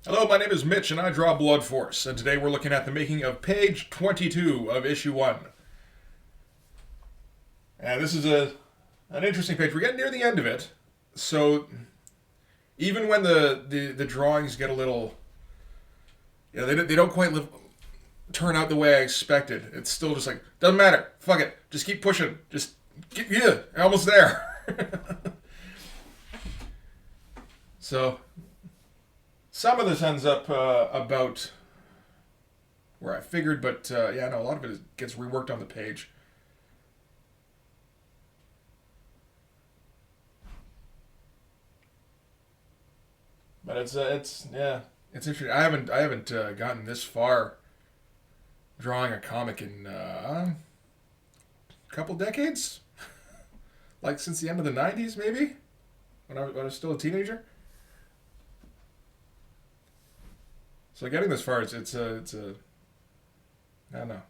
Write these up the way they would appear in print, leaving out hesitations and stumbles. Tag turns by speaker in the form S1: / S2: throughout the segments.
S1: Hello, my name is Mitch and I draw Blood Force, and today we're looking at the making of page 22 of issue 1. And this is an interesting page. We're getting near the end of it, so even when the drawings get a little, they don't quite turn out the way I expected. It's still just like, doesn't matter, fuck it, just keep pushing, yeah, almost there. So some of this ends up about where I figured, but yeah, no, a lot of it gets reworked on the page. But it's yeah, it's interesting. I haven't gotten this far drawing a comic in a couple decades, like since the end of the '90s, maybe when I was still a teenager. So getting this far, it's a I don't know.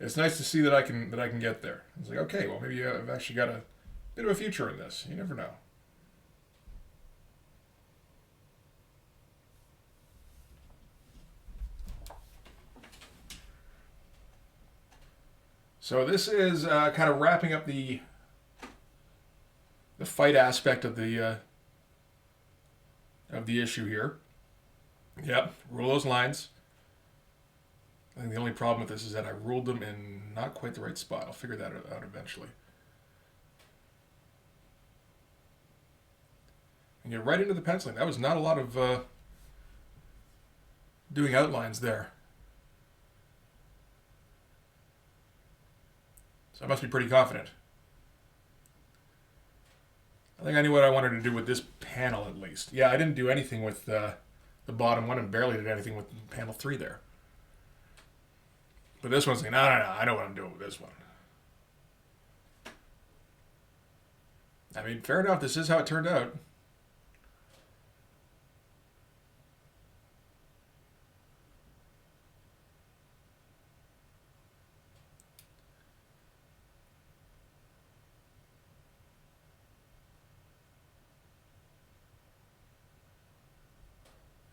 S1: It's nice to see that I can get there. It's like, okay, well, maybe I've actually got a bit of a future in this. You never know. So this is kind of wrapping up the fight aspect of the issue here. Yep, rule those lines. I think the only problem with this is that I ruled them in not quite the right spot. I'll figure that out eventually. And get right into the penciling. That was not a lot of doing outlines there. So I must be pretty confident. I think I knew what I wanted to do with this panel at least. Yeah, I didn't do anything with the bottom one and barely did anything with panel 3 there. But this one's like, no, I know what I'm doing with this one. I mean, fair enough, this is how it turned out.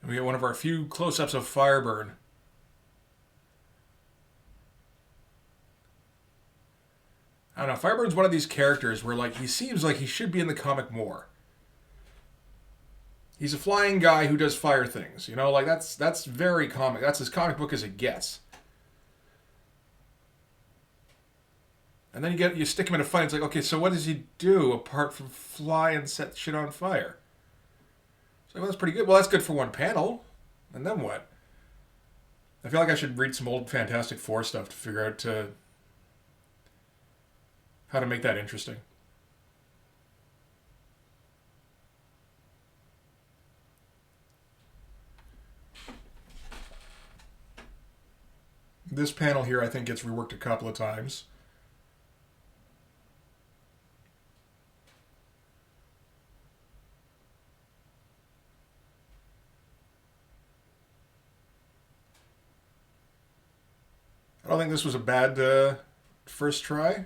S1: We get one of our few close-ups of Fireburn. I don't know, Fireburn's one of these characters where like he seems like he should be in the comic more. He's a flying guy who does fire things, like that's very comic. That's as comic book as it gets. And then you stick him in a fight. It's like, okay, so what does he do apart from fly and set shit on fire? So well, that's pretty good. Well, that's good for one panel. And then what? I feel like I should read some old Fantastic Four stuff to figure out how to make that interesting. This panel here, I think, gets reworked a couple of times. I don't think this was a bad first try.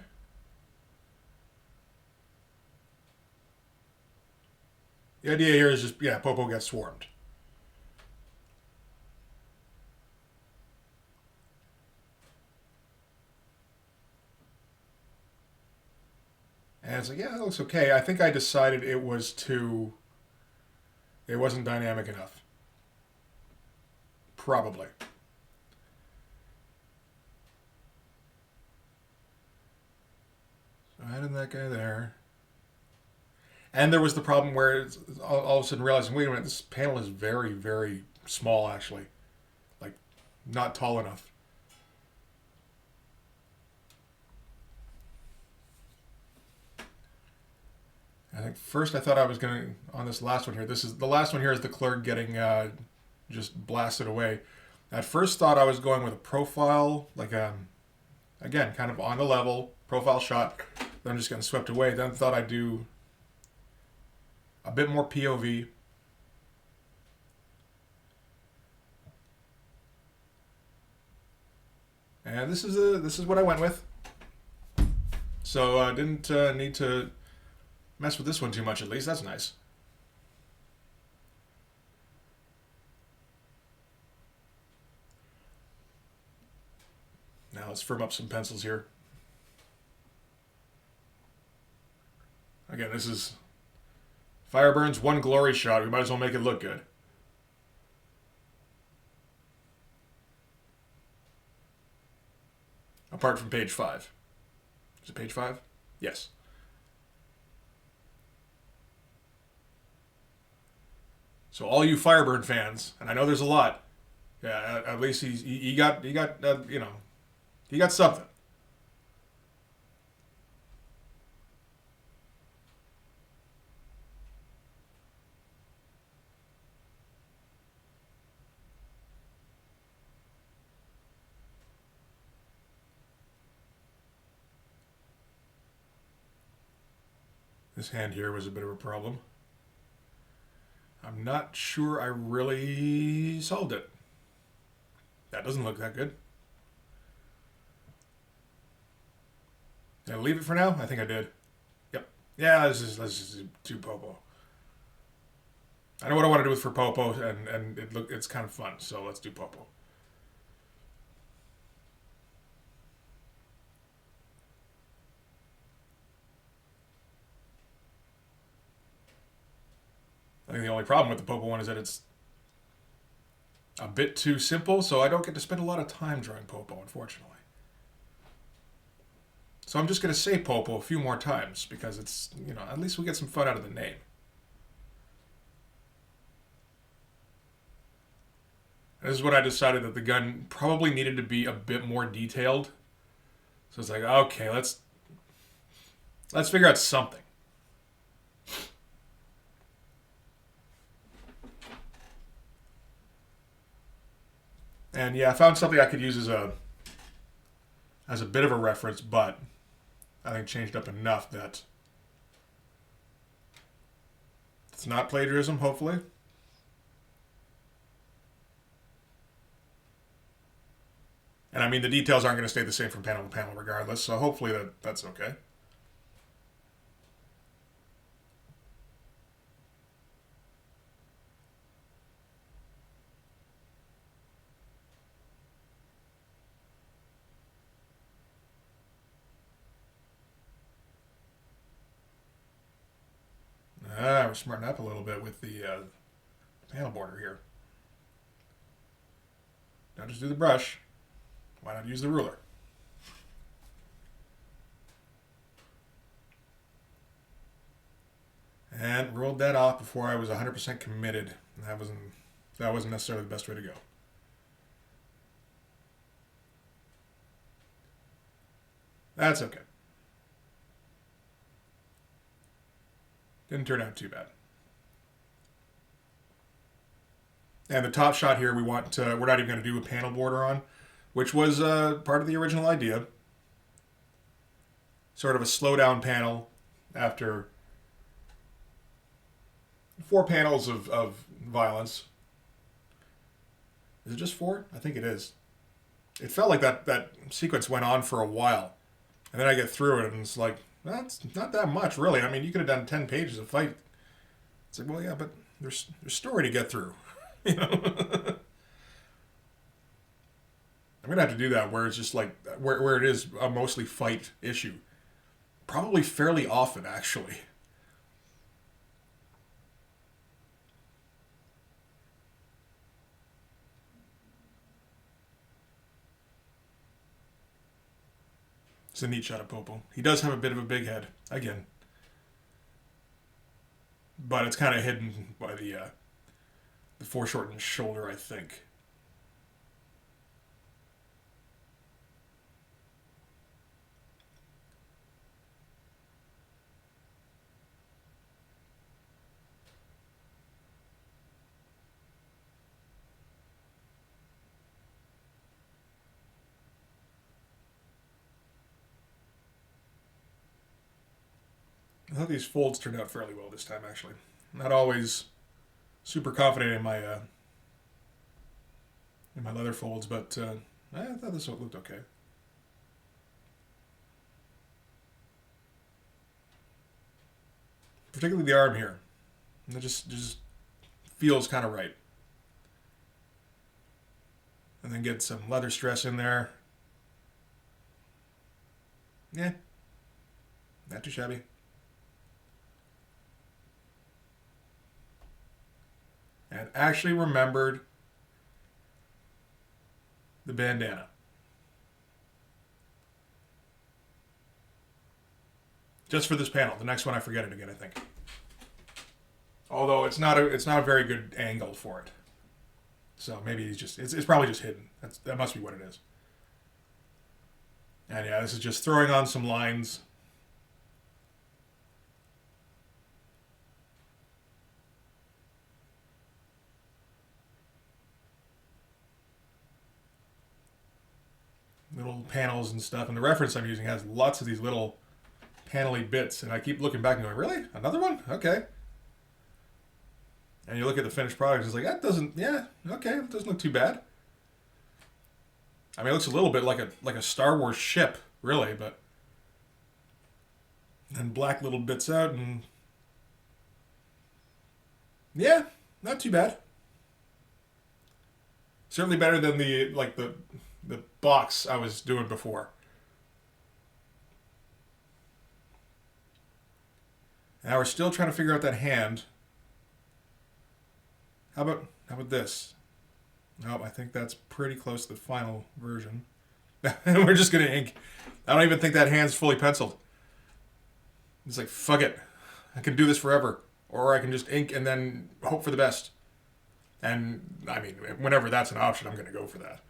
S1: The idea here is just, yeah, Popo gets swarmed. And it's like, yeah, that looks okay. I think I decided it wasn't dynamic enough. Probably. So I added that guy there. And there was the problem where all of a sudden realizing, wait a minute, this panel is very, very small, actually. Like, not tall enough. I think first I thought I was going to, on this last one here, the last one here is the clerk getting just blasted away. At first thought I was going with a profile, like, again, kind of on the level, profile shot. Then I'm just getting swept away. Then thought I'd do a bit more POV. And this is what I went with. So I didn't need to mess with this one too much, at least. That's nice. Now let's firm up some pencils here. Again, this is Fireburn's one glory shot. We might as well make it look good. Apart from page 5. Is it page 5? Yes. So all you Fireburn fans, and I know there's a lot, yeah, at least he got you know, he got something. This hand here was a bit of a problem. I'm not sure I really solved it. That doesn't look that good. Did I leave it for now? I think I did. Yep. Yeah, let's just do Popo. I know what I want to do with for Popo, and it's kind of fun, so let's do Popo. I think the only problem with the Popo one is that it's a bit too simple, so I don't get to spend a lot of time drawing Popo, unfortunately. So I'm just going to say Popo a few more times because it's, you know, at least we get some fun out of the name. This is when I decided that the gun probably needed to be a bit more detailed. So it's like, okay, let's figure out something. And yeah, I found something I could use as a bit of a reference, but I think changed up enough that it's not plagiarism, hopefully. And I mean, the details aren't going to stay the same from panel to panel regardless, so hopefully that's okay. We're smarting up a little bit with the panel border here. Now just do the brush. Why not use the ruler? And rolled that off before I was 100% committed. That wasn't necessarily the best way to go. That's okay. Didn't turn out too bad. And the top shot here, we're not even going to do a panel border on, which was part of the original idea. Sort of a slow down panel after 4 panels of violence. Is it just 4? I think it is. It felt like that sequence went on for a while. And then I get through it and it's like, that's not that much, really. I mean, you could have done 10 pages of fight. It's like, well, yeah, but there's story to get through. You know? I'm going to have to do that where it's just like, where it is a mostly fight issue. Probably fairly often, actually. It's a neat shot of Popo. He does have a bit of a big head, again. But it's kind of hidden by the foreshortened shoulder, I think. I thought these folds turned out fairly well this time, actually. Not always super confident in my leather folds, but I thought this looked okay. Particularly the arm here. It just feels kind of right. And then get some leather stress in there. Yeah, not too shabby. And actually remembered the bandana. Just for this panel. The next one I forget it again, I think. Although it's not a very good angle for it. So maybe it's probably just hidden. That must be what it is. And yeah, this is just throwing on some lines. Little panels and stuff. And the reference I'm using has lots of these little panely bits. And I keep looking back and going, really? Another one? Okay. And you look at the finished product, it's like, that doesn't, yeah, okay, it doesn't look too bad. I mean, it looks a little bit like a Star Wars ship, really, but and black little bits out, and yeah, not too bad. Certainly better than the box I was doing before. Now we're still trying to figure out that hand. How about this? Nope, I think that's pretty close to the final version. We're just gonna ink. I don't even think that hand's fully penciled. It's like, fuck it. I can do this forever. Or I can just ink and then hope for the best. And, I mean, whenever that's an option, I'm going to go for that.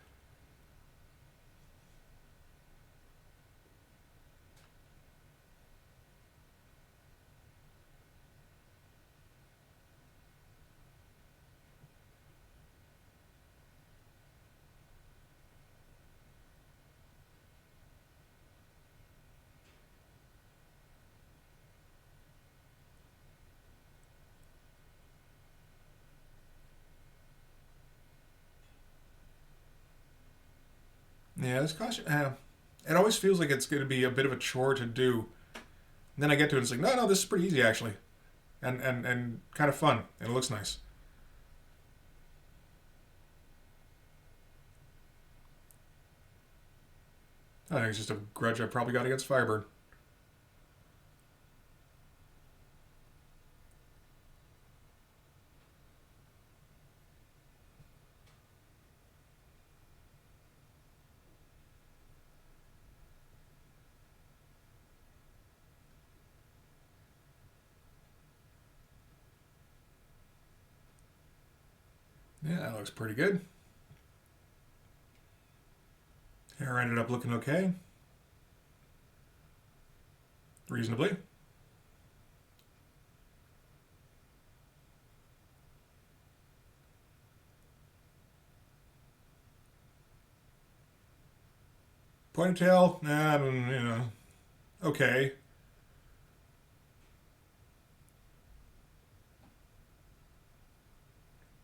S1: Yeah, this costume, it always feels like it's going to be a bit of a chore to do. And then I get to it and it's like, no, this is pretty easy, actually. And kind of fun. And it looks nice. I think it's just a grudge I probably got against Firebird. Yeah, that looks pretty good. Hair ended up looking okay. Reasonably. Ponytail, okay.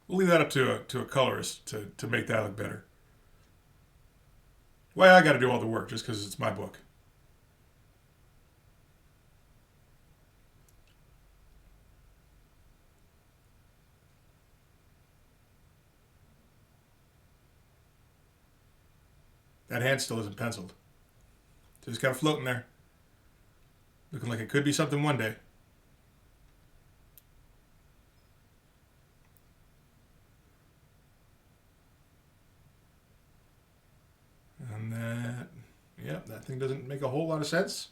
S1: We'll leave that up to a colorist to make that look better. Well, I got to do all the work just because it's my book. That hand still isn't penciled. Just kind of floating there. Looking like it could be something one day. And that thing doesn't make a whole lot of sense.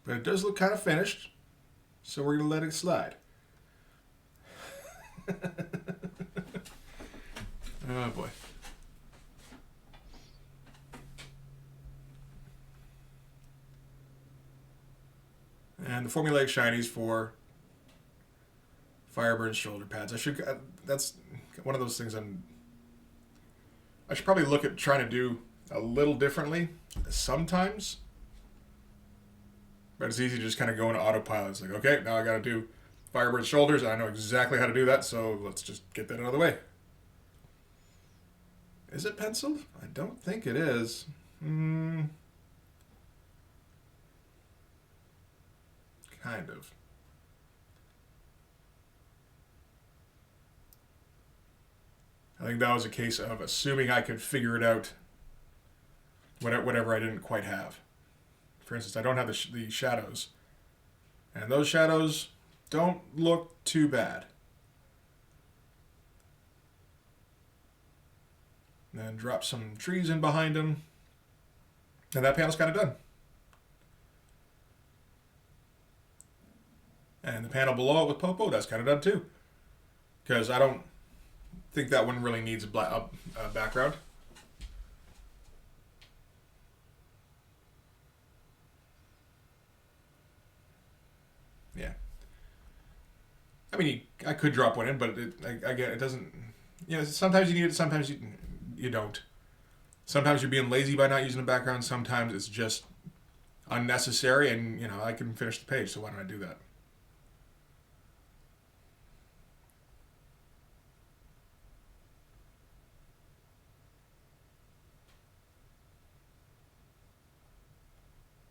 S1: But it does look kind of finished. So we're going to let it slide. Oh boy. And the formulaic shinies for Firebird's shoulder pads. That's one of those things I should probably look at trying to do a little differently sometimes. But it's easy to just kind of go into autopilot. It's like, okay, now I got to do Firebird's shoulders, and I know exactly how to do that, so let's just get that out of the way. Is it penciled? I don't think it is. Kind of. I think that was a case of assuming I could figure it out, whatever I didn't quite have. For instance, I don't have the shadows. And those shadows don't look too bad. And then drop some trees in behind them. And that panel's kind of done. And the panel below it with Popo, that's kind of done too. Because I don't think that one really needs a background. Yeah. I mean, I could drop one in, but again, it doesn't. Sometimes you need it, sometimes you don't. Sometimes you're being lazy by not using a background. Sometimes it's just unnecessary, and I can finish the page, so why don't I do that?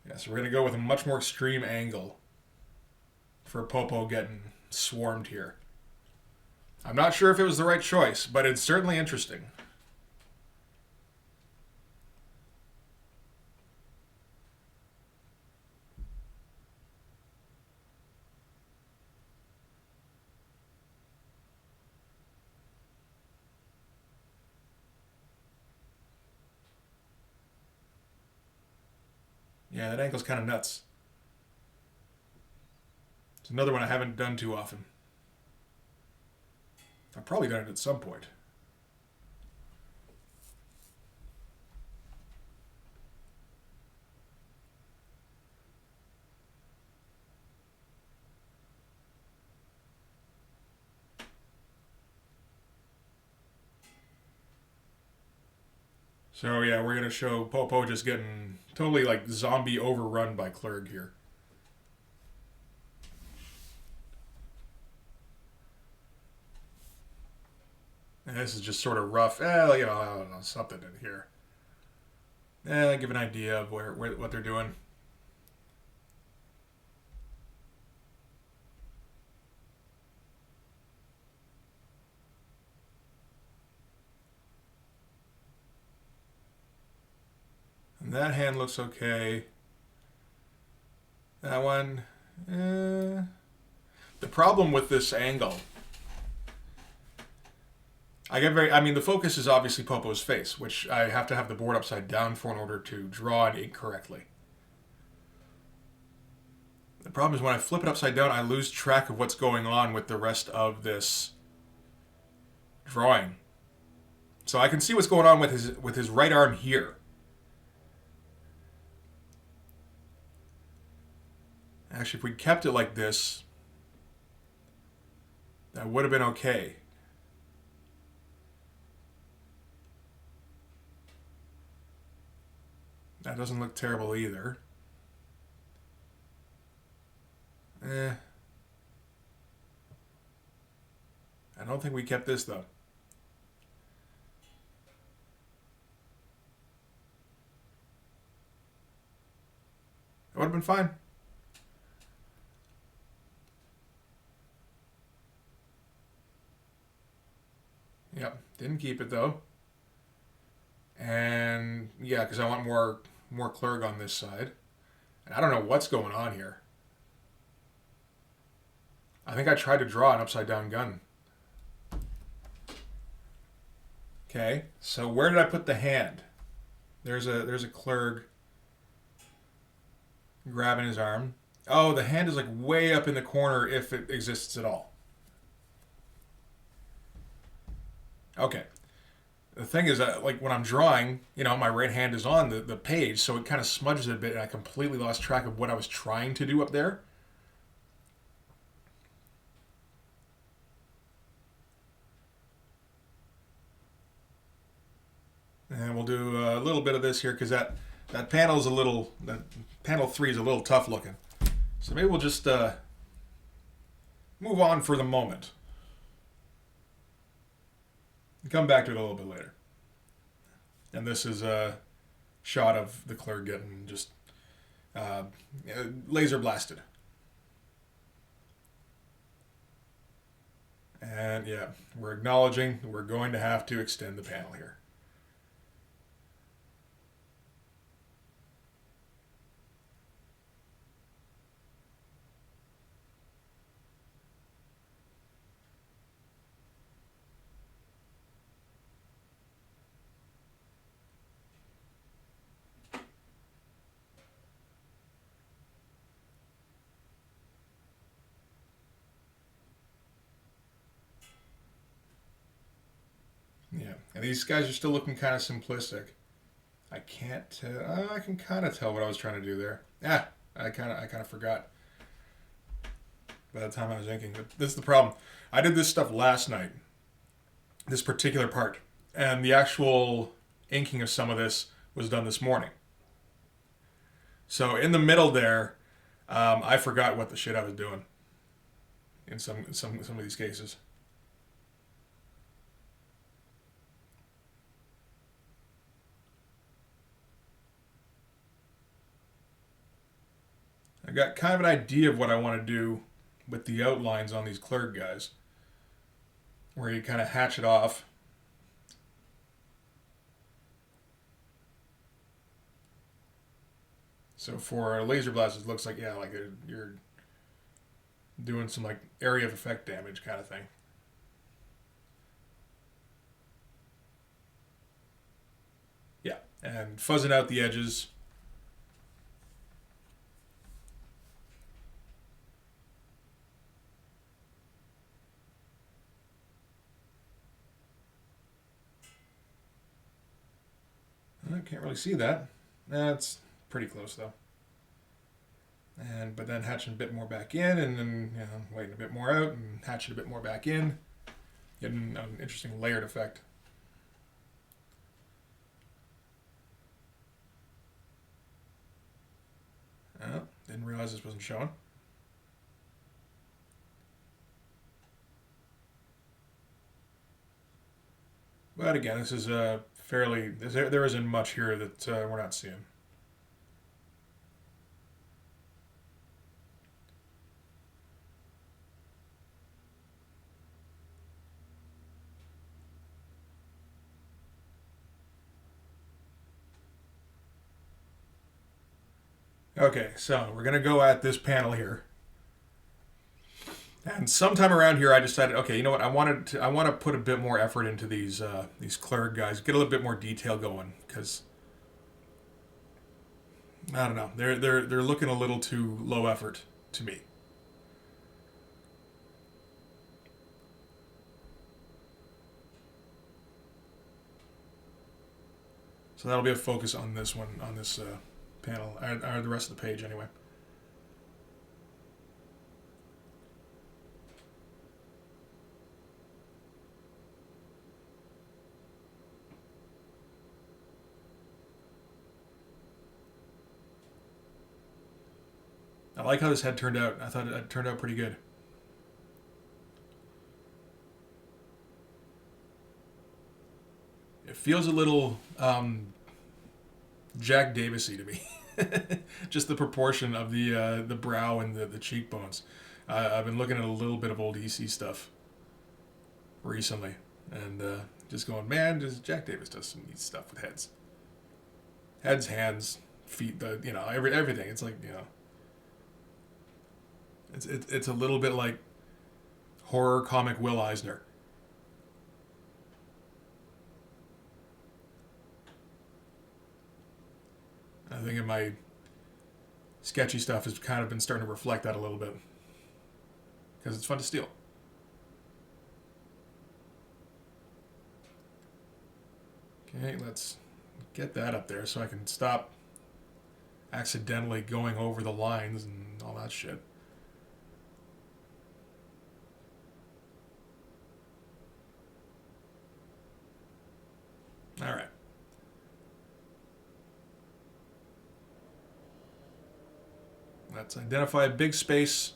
S1: Yeah, so we're gonna go with a much more extreme angle for Popo getting swarmed here. I'm not sure if it was the right choice, but it's certainly interesting. Yeah, that angle's kind of nuts. It's another one I haven't done too often. I've probably done it at some point. So yeah, we're gonna show Popo just getting totally like zombie overrun by Clerg here. And this is just sort of rough. I don't know, something in here. Give an idea of where what they're doing. And that hand looks okay. That one, the problem with this angle, the focus is obviously Popo's face, which I have to have the board upside down for in order to draw and ink correctly. The problem is when I flip it upside down, I lose track of what's going on with the rest of this drawing. So I can see what's going on with his right arm here. Actually, if we kept it like this, that would have been okay. That doesn't look terrible either. I don't think we kept this though. It would have been fine. Yep, didn't keep it though. And yeah, because I want more Clerg on this side. And I don't know what's going on here. I think I tried to draw an upside down gun. Okay, so where did I put the hand? There's a Clerg grabbing his arm. Oh, the hand is like way up in the corner if it exists at all. Okay. The thing is that, like, when I'm drawing, my right hand is on the page, so it kind of smudges it a bit, and I completely lost track of what I was trying to do up there. And we'll do a little bit of this here, because that panel 3 is a little tough looking. So maybe we'll just move on for the moment. Come back to it a little bit later. And this is a shot of the Clerg getting just laser blasted. And yeah, we're acknowledging we're going to have to extend the panel here. Yeah, and these guys are still looking kind of simplistic. I can't tell. I can kind of tell what I was trying to do there. Ah, I kind of forgot by the time I was inking. But this is the problem. I did this stuff last night, this particular part, and the actual inking of some of this was done this morning. So in the middle there, I forgot what the shit I was doing in some of these cases. I got kind of an idea of what I want to do with the outlines on these clerk guys, where you kind of hatch it off. So for laser blast, it looks like yeah, like you're doing some like area of effect damage kind of thing. Yeah, and fuzzing out the edges. I can't really see that. That's pretty close though. And but then hatching a bit more back in, and then waiting a bit more out, and hatching a bit more back in, getting an interesting layered effect. Didn't realize this wasn't showing. But again, this is a fairly there isn't much here that we're not seeing. Okay, so we're gonna go at this panel here. And sometime around here, I decided, okay, you know what? I want to put a bit more effort into these cleric guys, get a little bit more detail going, because I don't know, they're looking a little too low effort to me. So that'll be a focus on this one, on this panel, or the rest of the page anyway. I like how this head turned out. I thought it turned out pretty good. It feels a little Jack Davisy to me. Just the proportion of the brow and the cheekbones. I've been looking at a little bit of old EC stuff recently, and just going, man, just Jack Davis does some neat stuff with heads, hands, feet, everything. It's like it's a little bit like horror comic Will Eisner. I think in my sketchy stuff has kind of been starting to reflect that a little bit because it's fun to steal. Okay, let's get that up there so I can stop accidentally going over the lines and all that shit. All right. Let's identify a big space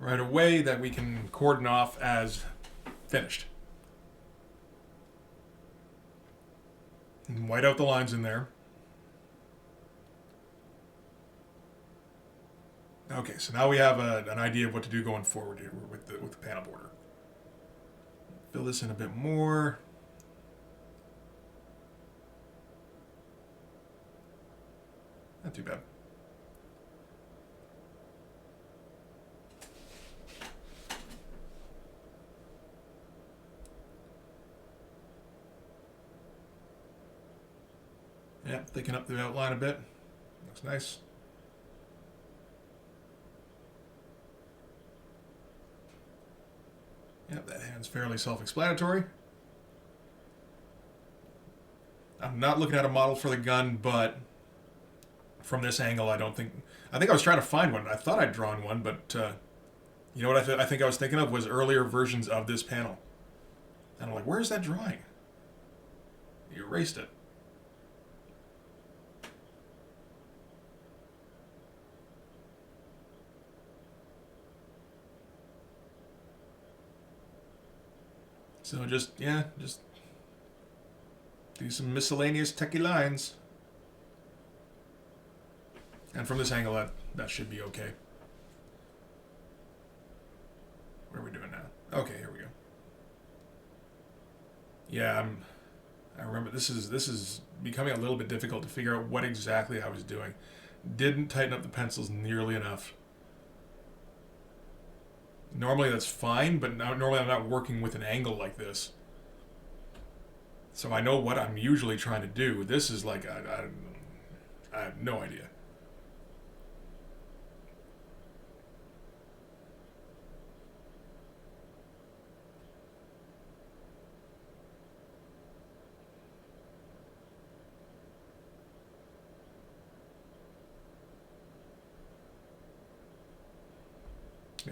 S1: right away that we can cordon off as finished. And white out the lines in there. Okay, so now we have an idea of what to do going forward here with the panel border. fill this in a bit more. Not too bad. Yeah, thicken up the outline a bit. Looks nice. Yep, that hand's fairly self-explanatory. I'm not looking at a model for the gun, but from this angle, I think I was trying to find one. I thought I'd drawn one, but you know what I think I was thinking of was earlier versions of this panel. And I'm like, where's that drawing? You erased it. So just do some miscellaneous techie lines. And from this angle, that should be okay. What are we doing now? Okay, here we go. Yeah, I remember this is becoming a little bit difficult to figure out what exactly I was doing. Didn't tighten up the pencils nearly enough. Normally that's fine, but normally I'm not working with an angle like this. So I know what I'm usually trying to do. This is like, I have no idea.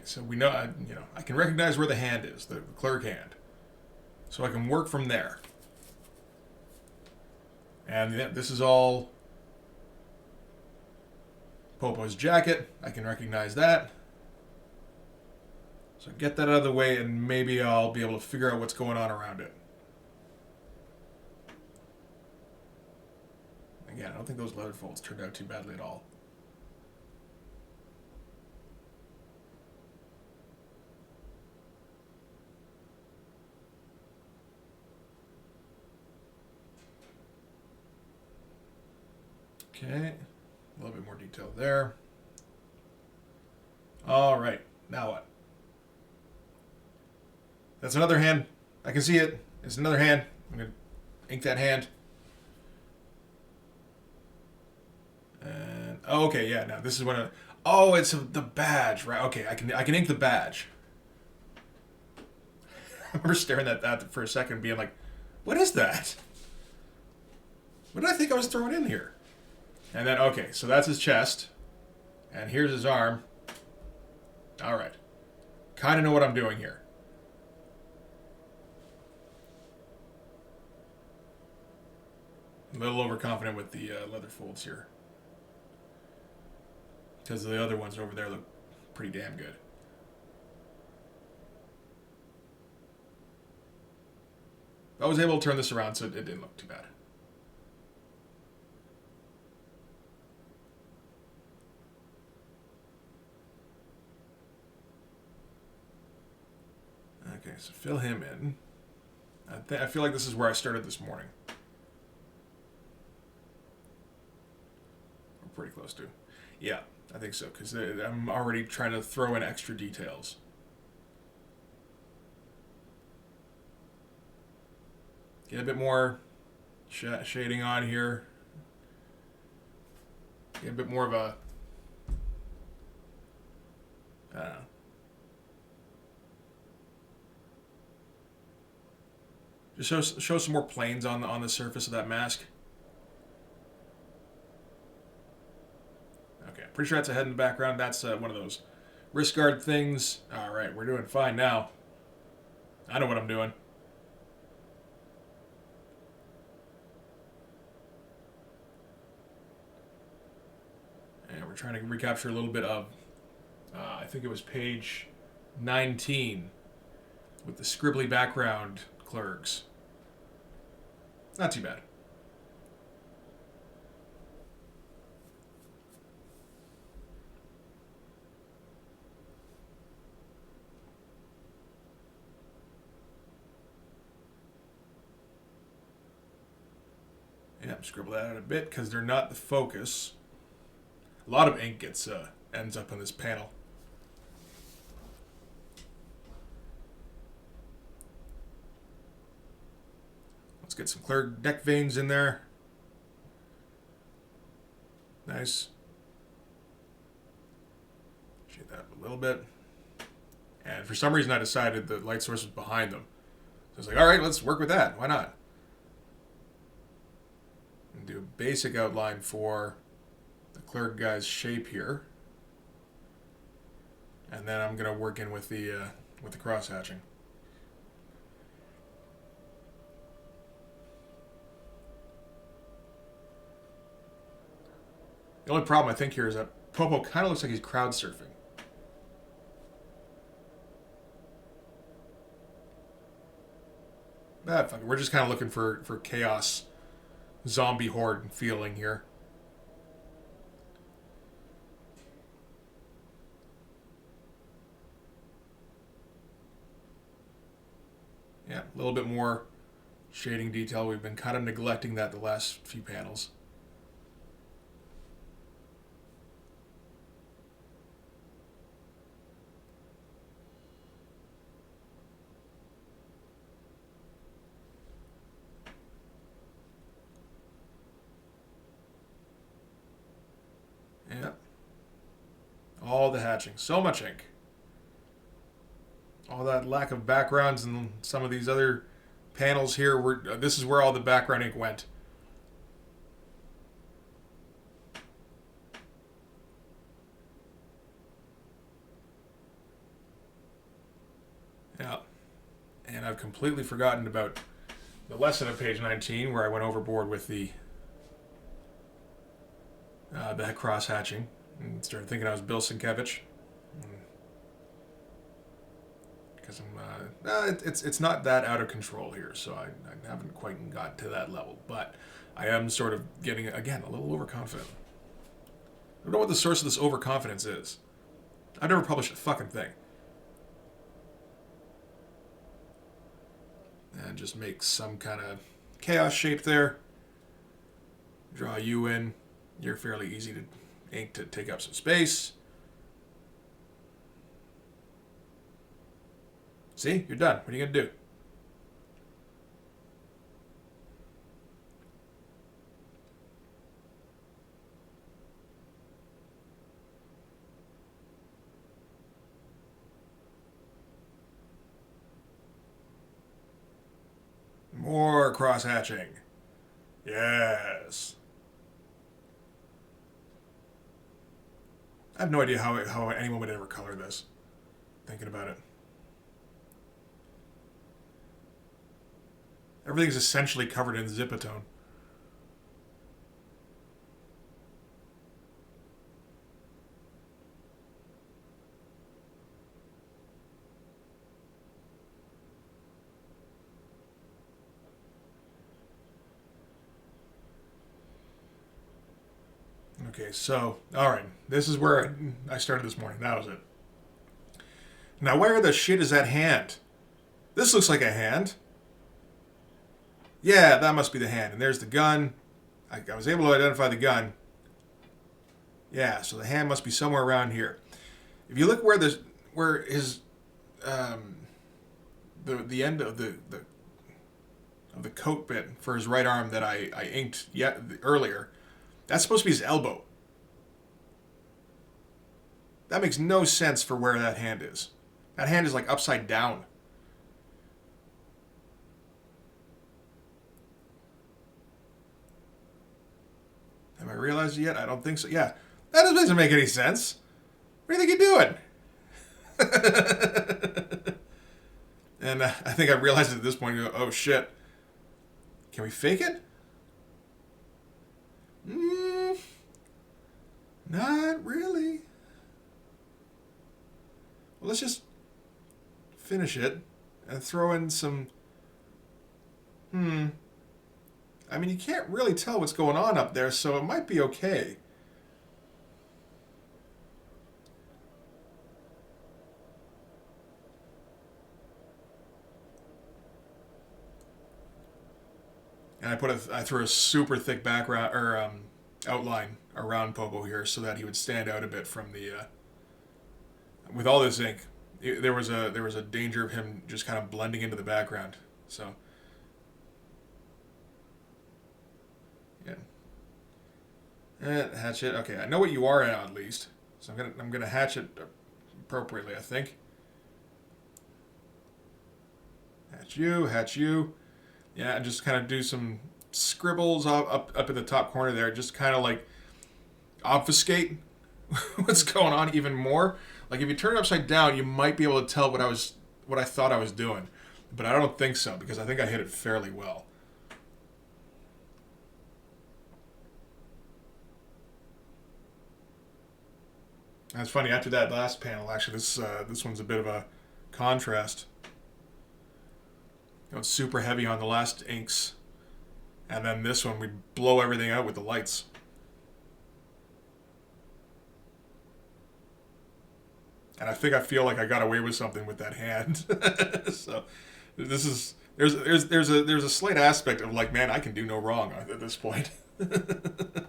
S1: So we know, I can recognize where the hand is, the clerk hand. So I can work from there. And this is all Popo's jacket. I can recognize that. So get that out of the way and maybe I'll be able to figure out what's going on around it. Again, I don't think those leather folds turned out too badly at all. Okay, a little bit more detail there. All right, now what? That's another hand. I can see it. It's another hand. I'm gonna ink that hand. And okay, yeah. Now this is when it's the badge, right? Okay, I can ink the badge. I remember staring at that for a second, being like, "What is that? What did I think I was throwing in here?" And then, okay, so that's his chest. And here's his arm. All right. Kind of know what I'm doing here. A little overconfident with the leather folds here. Because the other ones over there look pretty damn good. I was able to turn this around so it didn't look too bad. Okay, so fill him in. I feel like this is where I started this morning. We're pretty close to. Yeah, I think so, because I'm already trying to throw in extra details. Get a bit more shading on here. Get a bit more of a... I don't know. Just show some more planes on the surface of that mask. Okay, pretty sure that's a head in the background. That's one of those wrist guard things. All right, we're doing fine now. I know what I'm doing. And we're trying to recapture a little bit of, I think it was page 19 with the scribbly background clerks. Not too bad. scribble that out a bit because they're not the focus. A lot of ink gets ends up on this panel. Let's get some clear deck veins in there. Nice. Shade that up a little bit. And for some reason I decided the light source was behind them. So I was like, alright, let's work with that. Why not? And do a basic outline for the clear guy's shape here. And then I'm going to work in with the cross hatching. The only problem I think here is that Popo kind of looks like he's crowd surfing. Fuck it. We're just kind of looking for chaos, zombie horde feeling here. Yeah, a little bit more shading detail. We've been kind of neglecting that the last few panels. Yeah. All the hatching. So much ink. All that lack of backgrounds and some of these other panels here. This is where all the background ink went. Yeah. And I've completely forgotten about the lesson of page 19 where I went overboard with the cross hatching and started thinking I was Bill Sienkiewicz. Because it's not that out of control here, so I haven't quite got to that level. But I am sort of getting, again, a little overconfident. I don't know what the source of this overconfidence is. I've never published a fucking thing. And just make some kind of chaos shape there. Draw you in. You're fairly easy to ink to take up some space. See? You're done. What are you going to do? More cross-hatching. Yes. I have no idea how anyone would ever color this. Thinking about it. Everything's essentially covered in Zipatone. Okay, so, alright. This is where I started this morning. That was it. Now, where the shit is that hand? This looks like a hand. Yeah, that must be the hand. And there's the gun. I was able to identify the gun. Yeah, so the hand must be somewhere around here. If you look where his the end of the coat bit for his right arm that I inked earlier, that's supposed to be his elbow. That makes no sense for where that hand is. That hand is like upside down. Have I realized it yet? I don't think so. Yeah, that doesn't make any sense. What do you think you're doing? And I think I realized it at this point. Oh shit! Can we fake it? Not really. Well, let's just finish it and throw in some. I mean, you can't really tell what's going on up there, so it might be okay. And I threw a super thick background or outline around Popo here so that he would stand out a bit from the. With all this ink, there was a danger of him just kind of blending into the background. So. Yeah. Hatch it. Okay, I know what you are now at least, so I'm gonna hatch it appropriately. I think. Hatch you. Hatch you. Yeah, and just kind of do some scribbles up at the top corner there. Just kind of like obfuscate what's going on even more. Like if you turn it upside down, you might be able to tell what I thought I was doing, but I don't think so because I think I hit it fairly well. That's funny. After that last panel, actually, this one's a bit of a contrast. It's super heavy on the last inks, and then this one we blow everything out with the lights. And I feel like I got away with something with that hand. So this is there's a slight aspect of like, man, I can do no wrong at this point. And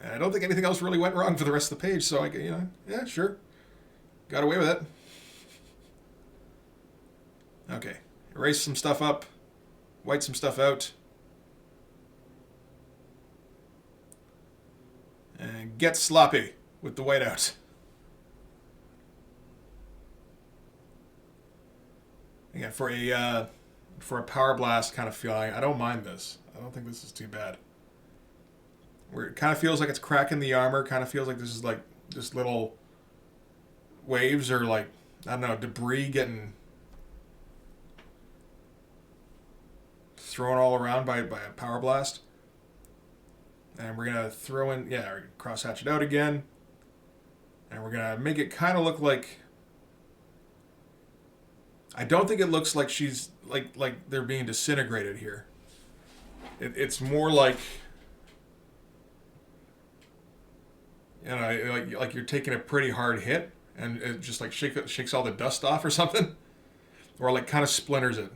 S1: I don't think anything else really went wrong for the rest of the page. So yeah, sure, got away with it. Okay, erase some stuff up, white some stuff out, and get sloppy with the whiteout. Again, for a power blast kind of feeling, I don't mind this. I don't think this is too bad. Where it kind of feels like it's cracking the armor, kind of feels like this is like just little waves or like, I don't know, debris getting thrown all around by a power blast. And we're gonna throw in, yeah, cross hatch it out again, and we're gonna make it kind of look like. I don't think it looks like she's like they're being disintegrated here. It's more like, like you're taking a pretty hard hit and it just like shakes all the dust off or something, or like kind of splinters it.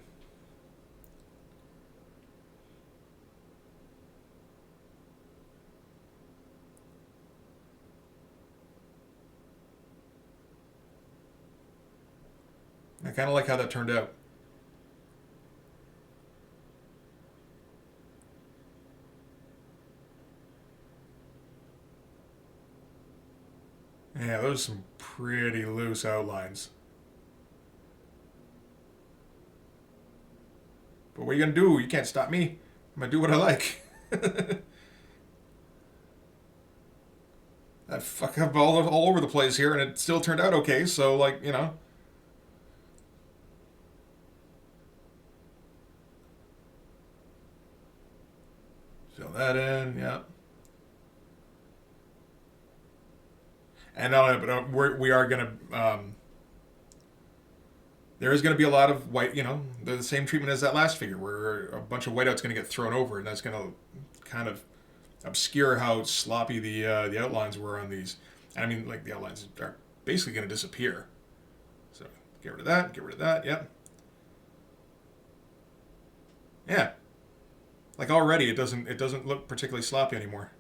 S1: I kind of like how that turned out. Yeah, those are some pretty loose outlines. But what are you gonna do? You can't stop me. I'm gonna do what I like. I fuck up all over the place here, and it still turned out okay. So fill that in. Yeah. And not only, but we are gonna. There is going to be a lot of white, the same treatment as that last figure, where a bunch of whiteout's going to get thrown over, and that's going to kind of obscure how sloppy the outlines were on these. And I mean, like the outlines are basically going to disappear. So get rid of that. Get rid of that. Yep. Yeah. Like already, it doesn't look particularly sloppy anymore.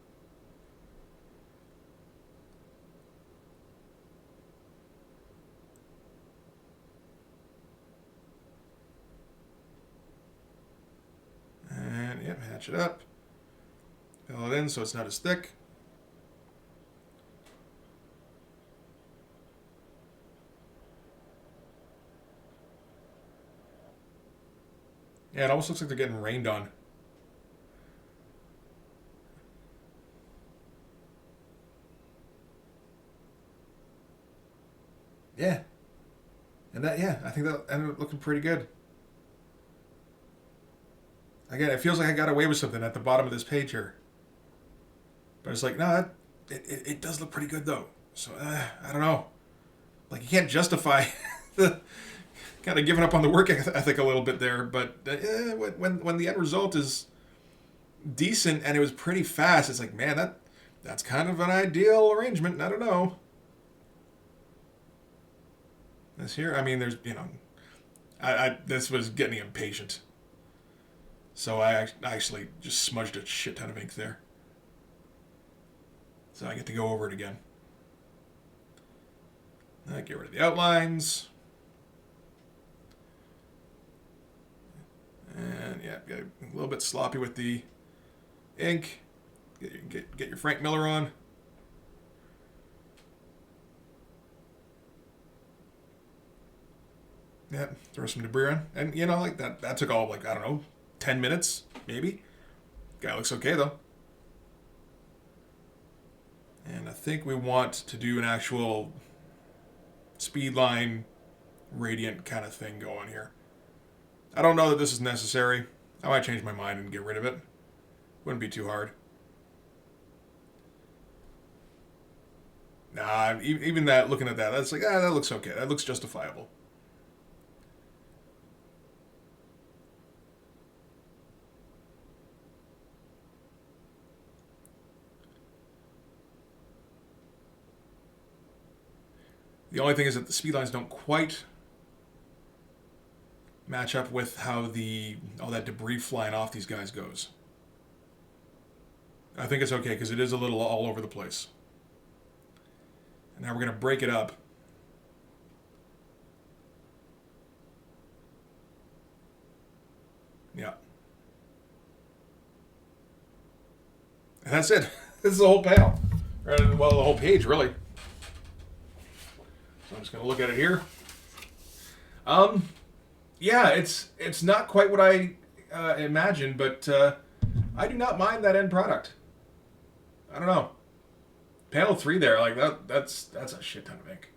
S1: And yep, hatch it up. Fill it in so it's not as thick. Yeah, it almost looks like they're getting rained on. Yeah. And I think that ended up looking pretty good. Again, it feels like I got away with something at the bottom of this page here. But it's like, no, it does look pretty good though. So, I don't know. Like, you can't justify the kind of giving up on the work ethic a little bit there. But when the end result is decent and it was pretty fast, it's like, man, that's kind of an ideal arrangement. I don't know. This here, I mean, there's This was getting impatient. So I actually just smudged a shit ton of ink there. So I get to go over it again. Get rid of the outlines. And yeah, get a little bit sloppy with the ink. Get your Frank Miller on. Yeah, throw some debris on. And you know, like that took all like, I don't know, 10 minutes, maybe. Guy looks okay though. And I think we want to do an actual speedline radiant kind of thing going here. I don't know that this is necessary. I might change my mind and get rid of it. Wouldn't be too hard. Nah, even that, looking at that, that's like, that looks okay. That looks justifiable. The only thing is that the speed lines don't quite match up with how all that debris flying off these guys goes. I think it's okay because it is a little all over the place. And now we're going to break it up. Yeah. And that's it. This is the whole panel. Well, the whole page, really. So I'm just going to look at it here. Yeah, it's not quite what I imagined, but I do not mind that end product. I don't know. Panel 3 there, like that's a shit ton of ink.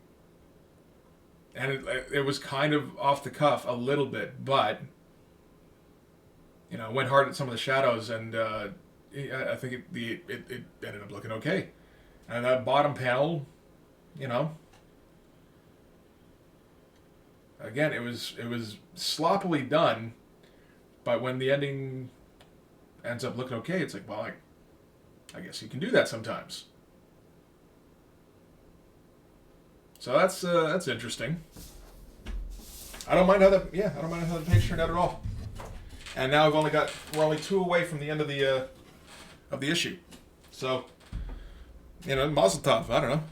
S1: And it was kind of off the cuff a little bit, but you know, went hard at some of the shadows, and I think it ended up looking okay. And that bottom panel, you know, again, it was sloppily done, but when the ending ends up looking okay, it's like, well, I guess you can do that sometimes. So that's interesting. I don't mind how the page turned out at all. And now we're only 2 away from the end of the issue. So, you know, mazel tov. I don't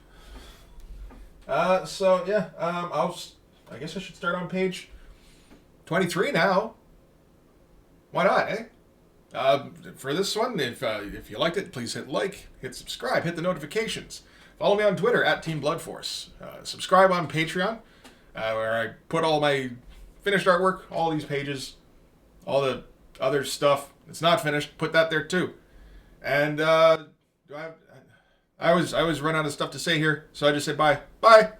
S1: know. So yeah, I guess I should start on page 23 now. Why not, eh? For this one, if you liked it, please hit like, hit subscribe, hit the notifications. Follow me on Twitter at Team Blood Force. Subscribe on Patreon, where I put all my finished artwork, all these pages, all the other stuff that's not finished. Put that there too. And I always run out of stuff to say here, so I just say bye. Bye.